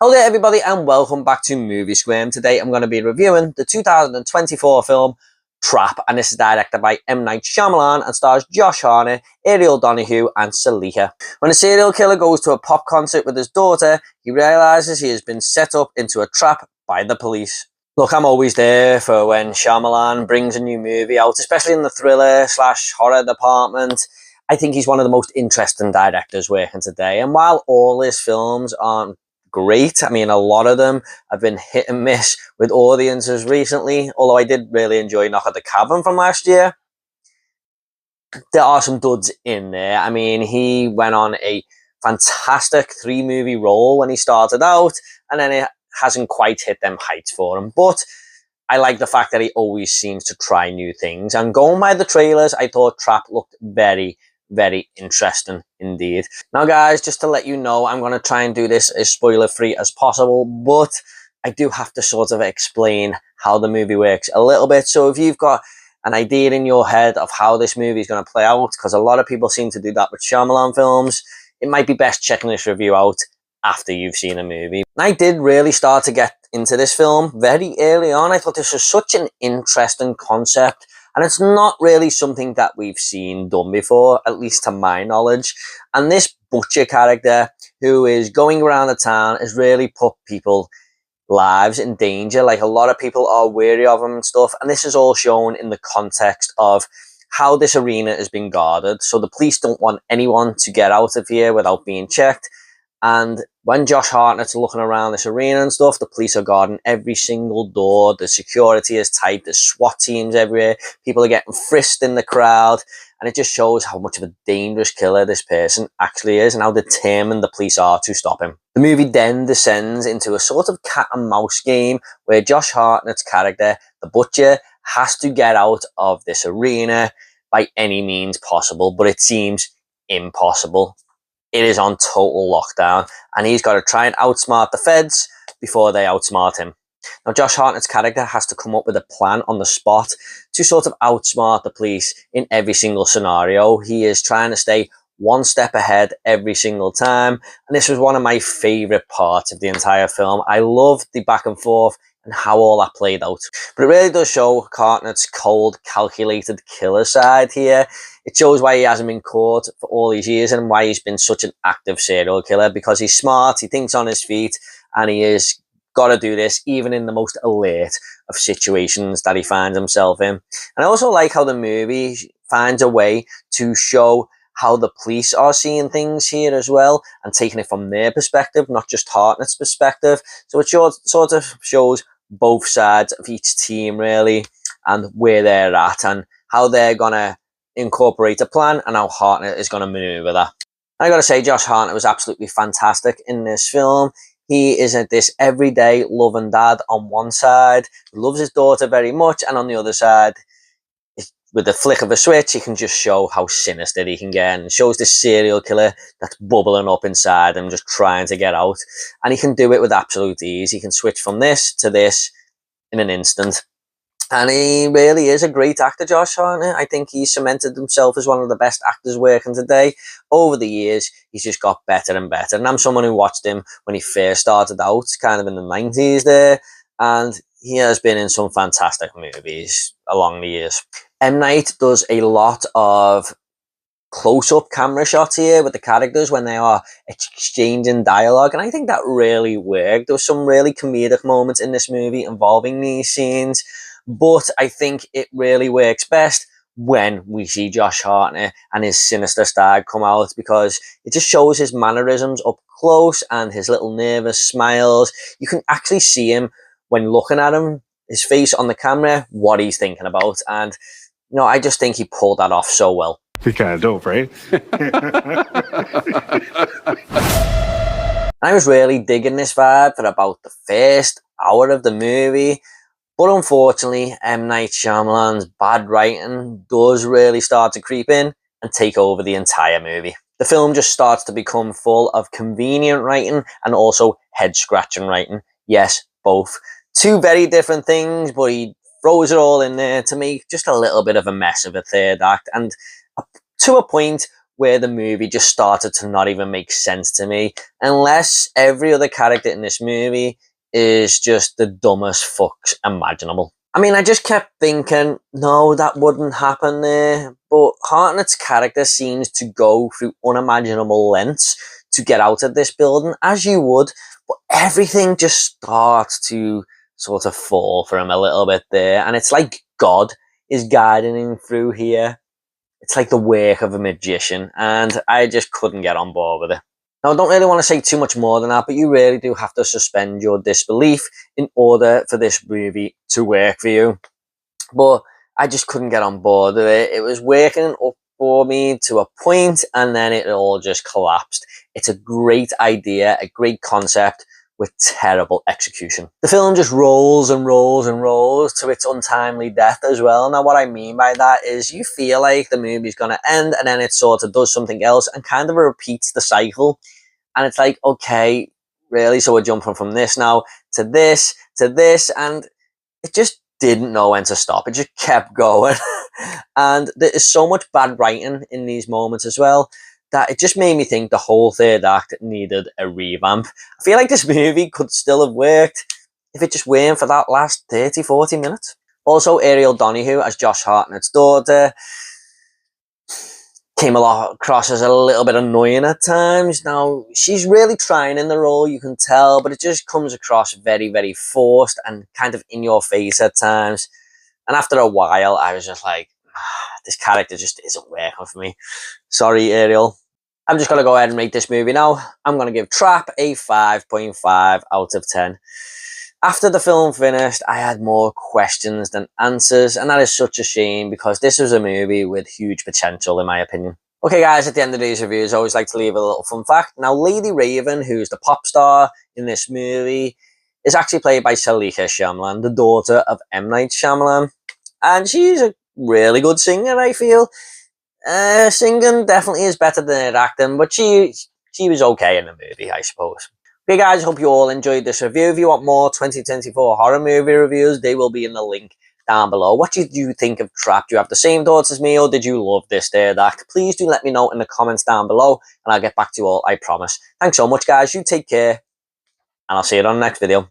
Hello there everybody and welcome back to Movie Squirm. Today I'm going to be reviewing the 2024 film Trap, and this is directed by M. Night Shyamalan and stars Josh Hartnett, Ariel Donahue and Saliha. When a serial killer goes to a pop concert with his daughter, he realises he has been set up into a trap by the police. Look, I'm always there for when Shyamalan brings a new movie out, especially in the thriller/horror department. I think he's one of the most interesting directors working today, and while all his films aren't great, I mean, a lot of them have been hit and miss with audiences recently, although I did really enjoy Knock at the Cabin from last year. There are some duds in there. I mean, he went on a fantastic 3-movie roll when he started out, and then it hasn't quite hit them heights for him. But I like the fact that he always seems to try new things. And going by the trailers, I thought Trap looked very interesting indeed. Now guys, just to let you know, I'm going to try and do this as spoiler free as possible, but I do have to sort of explain how the movie works a little bit. So if you've got an idea in your head of how this movie is going to play out, because a lot of people seem to do that with Shyamalan films, it might be best checking this review out after you've seen a movie. And I did really start to get into this film very early on. I thought this was such an interesting concept, and it's not really something that we've seen done before, at least to my knowledge. And this butcher character who is going around the town has really put people's lives in danger. Like, a lot of people are wary of him and stuff. And this is all shown in the context of how this arena has been guarded. So the police don't want anyone to get out of here without being checked. And when Josh Hartnett's looking around this arena and stuff, the police are guarding every single door. The security is tight. There's SWAT teams everywhere. People are getting frisked in the crowd. And it just shows how much of a dangerous killer this person actually is and how determined the police are to stop him. The movie then descends into a sort of cat and mouse game where Josh Hartnett's character, the butcher, has to get out of this arena by any means possible. But it seems impossible. It is on total lockdown, and he's got to try and outsmart the feds before they outsmart him. Now, Josh Hartnett's character has to come up with a plan on the spot to sort of outsmart the police in every single scenario. He is trying to stay one step ahead every single time, and this was one of my favourite parts of the entire film. I loved the back and forth and how all that played out. But it really does show Hartnett's cold, calculated killer side here. It shows why he hasn't been caught for all these years and why he's been such an active serial killer, because he's smart, he thinks on his feet, and he has got to do this even in the most alert of situations that he finds himself in. And I also like how the movie finds a way to show how the police are seeing things here as well and taking it from their perspective, not just Hartnett's perspective. So it sort of shows both sides of each team really, and where they're at and how they're going to incorporate a plan and how Hartnett is going to maneuver that. And I got to say, Josh Hartnett was absolutely fantastic in this film. He is this everyday loving dad on one side, who loves his daughter very much, and on the other side, with the flick of a switch, he can just show how sinister he can get, and shows this serial killer that's bubbling up inside him, just trying to get out. And he can do it with absolute ease. He can switch from this to this in an instant. And he really is a great actor, Josh Hartnett. I think he's cemented himself as one of the best actors working today. Over the years, he's just got better and better. And I'm someone who watched him when he first started out, kind of in the 90s there. And he has been in some fantastic movies along the years. M. Night does a lot of close-up camera shots here with the characters when they are exchanging dialogue, and I think that really worked. There were some really comedic moments in this movie involving these scenes, but I think it really works best when we see Josh Hartnett and his sinister side come out, because it just shows his mannerisms up close and his little nervous smiles. You can actually see him when looking at him, his face on the camera, what he's thinking about, and you know, I just think he pulled that off so well. It's kind of dope, right? I was really digging this vibe for about the first hour of the movie, but unfortunately, M. Night Shyamalan's bad writing does really start to creep in and take over the entire movie. The film just starts to become full of convenient writing and also head-scratching writing. Yes, both. Two very different things, but he throws it all in there to make just a little bit of a mess of a third act, and to a point where the movie just started to not even make sense to me, unless every other character in this movie is just the dumbest fucks imaginable. I mean, I just kept thinking, no, that wouldn't happen there. But Hartnett's character seems to go through unimaginable lengths to get out of this building, as you would. But everything just starts to sort of fall for him a little bit there. And it's like God is guiding him through here. It's like the work of a magician. And I just couldn't get on board with it. Now, I don't really want to say too much more than that, but you really do have to suspend your disbelief in order for this movie to work for you. But I just couldn't get on board with it. It was working up for me to a point, and then it all just collapsed. It's a great idea, a great concept, with terrible execution. The film just rolls and rolls and rolls to its untimely death as well. Now, what I mean by that is you feel like the movie's going to end, and then it sort of does something else and kind of repeats the cycle. And it's like, okay, really? So we're jumping from this now to this, and it just didn't know when to stop. It just kept going. And there is so much bad writing in these moments as well, that it just made me think the whole third act needed a revamp. I feel like this movie could still have worked if it just weren't for that last 30, 40 minutes. Also, Ariel Donahue as Josh Hartnett's daughter came across as a little bit annoying at times. Now, she's really trying in the role, you can tell, but it just comes across very, very forced and kind of in your face at times. And after a while, I was just like, this character just isn't working for me. Sorry, Ariel. I'm just going to go ahead and rate this movie now. I'm going to give Trap a 5.5 out of 10. After the film finished, I had more questions than answers, and that is such a shame because this was a movie with huge potential, in my opinion. Okay, guys, at the end of these reviews, I always like to leave a little fun fact. Now, Lady Raven, who's the pop star in this movie, is actually played by Saliha Shyamalan, the daughter of M. Night Shyamalan. And she's a really good singer, I feel. Singing definitely is better than her acting, but she was okay in the movie, I suppose. Okay, guys, hope you all enjoyed this review. If you want more 2024 horror movie reviews, they will be in the link down below. What did you think of Trap? Do you have the same thoughts as me, or did you love this third act? Please do let me know in the comments down below, and I'll get back to you all, I promise. Thanks so much, guys. You take care, and I'll see you on the next video.